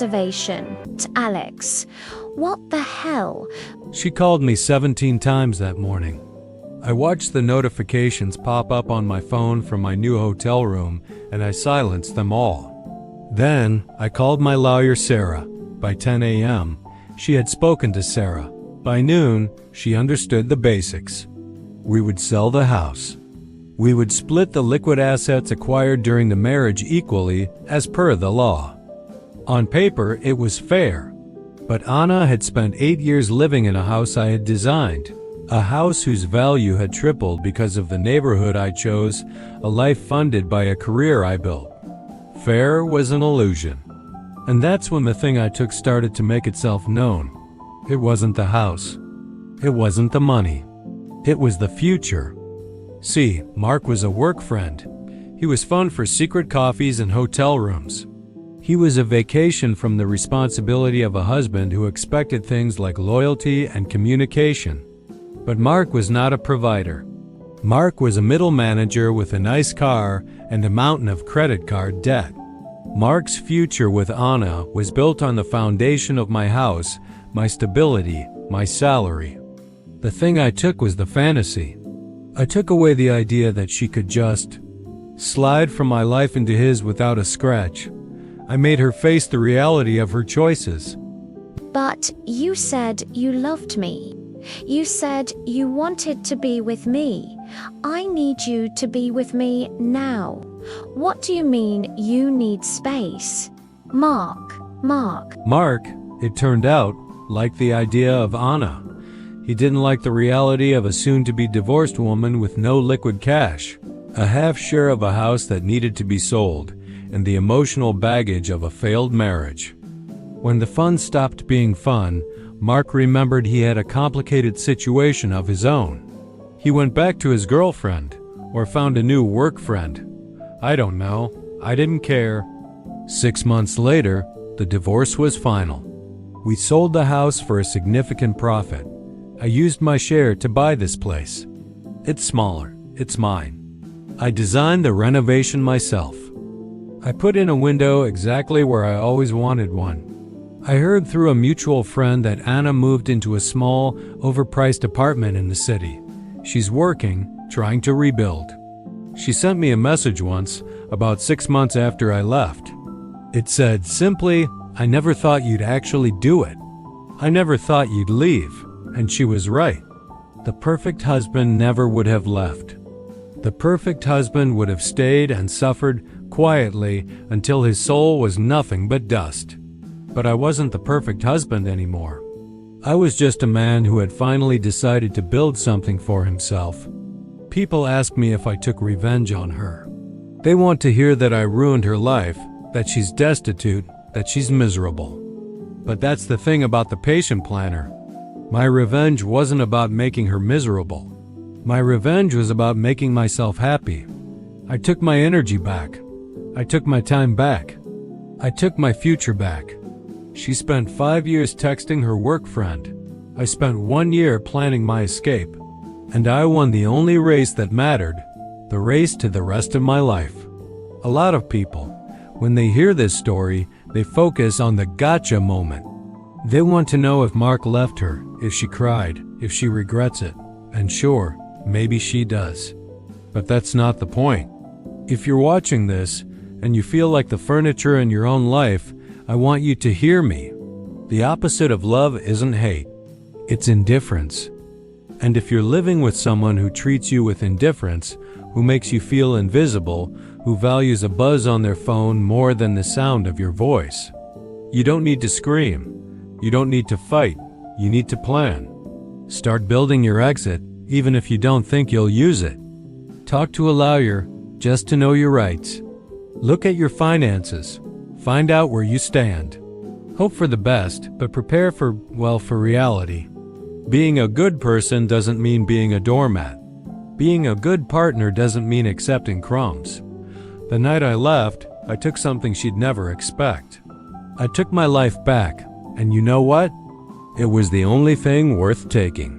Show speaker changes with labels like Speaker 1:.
Speaker 1: observation to Alex. What the hell?
Speaker 2: She called me 17 times that morning. I watched the notifications pop up on my phone from my new hotel room, and I silenced them all. Then, I called my lawyer Sarah. By 10 a.m., she had spoken to Sarah. By noon, she understood the basics. We would sell the house. We would split the liquid assets acquired during the marriage equally as per the law. On paper, it was fair. But Anna had spent 8 years living in a house I had designed. A house whose value had tripled because of the neighborhood I chose, a life funded by a career I built. Fair was an illusion. And that's when the thing I took started to make itself known. It wasn't the house. It wasn't the money. It was the future. See, Mark was a work friend. He was fun for secret coffees and hotel rooms. He was a vacation from the responsibility of a husband who expected things like loyalty and communication. But Mark was not a provider. Mark was a middle manager with a nice car and a mountain of credit card debt. Mark's future with Anna was built on the foundation of my house, my stability, my salary. The thing I took was the fantasy. I took away the idea that she could just slide from my life into his without a scratch. I made her face the reality of her choices.
Speaker 1: But you said you loved me. You said you wanted to be with me. I need you to be with me now. What do you mean you need space? Mark,
Speaker 2: it turned out, liked the idea of Anna. He didn't like the reality of a soon-to-be divorced woman with no liquid cash, a half share of a house that needed to be sold, and the emotional baggage of a failed marriage. When the fun stopped being fun, Mark remembered he had a complicated situation of his own. He went back to his girlfriend, or found a new work friend. I don't know. I didn't care. 6 months later, the divorce was final. We sold the house for a significant profit. I used my share to buy this place. It's smaller. It's mine. I designed the renovation myself. I put in a window exactly where I always wanted one. I heard through a mutual friend that Anna moved into a small, overpriced apartment in the city. She's working, trying to rebuild. She sent me a message once, about 6 months after I left. It said simply, "I never thought you'd actually do it. I never thought you'd leave." And she was right. The perfect husband never would have left. The perfect husband would have stayed and suffered quietly until his soul was nothing but dust. But I wasn't the perfect husband anymore. I was just a man who had finally decided to build something for himself. People ask me if I took revenge on her. They want to hear that I ruined her life, that she's destitute, that she's miserable. But that's the thing about the patient planner. My revenge wasn't about making her miserable. My revenge was about making myself happy. I took my energy back. I took my time back. I took my future back. She spent 5 years texting her work friend. I spent 1 year planning my escape. And I won the only race that mattered, the race to the rest of my life. A lot of people, when they hear this story, they focus on the gotcha moment. They want to know if Mark left her, if she cried, if she regrets it. And sure, maybe she does. But that's not the point. If you're watching this, and you feel like the furniture in your own life, I want you to hear me. The opposite of love isn't hate. It's indifference. And if you're living with someone who treats you with indifference, who makes you feel invisible, who values a buzz on their phone more than the sound of your voice, you don't need to scream. You don't need to fight. You need to plan. Start building your exit, even if you don't think you'll use it. Talk to a lawyer just to know your rights. Look at your finances. Find out where you stand. Hope for the best, but prepare for reality. Being a good person doesn't mean being a doormat. Being a good partner doesn't mean accepting crumbs. The night I left, I took something she'd never expect. I took my life back, and you know what? It was the only thing worth taking.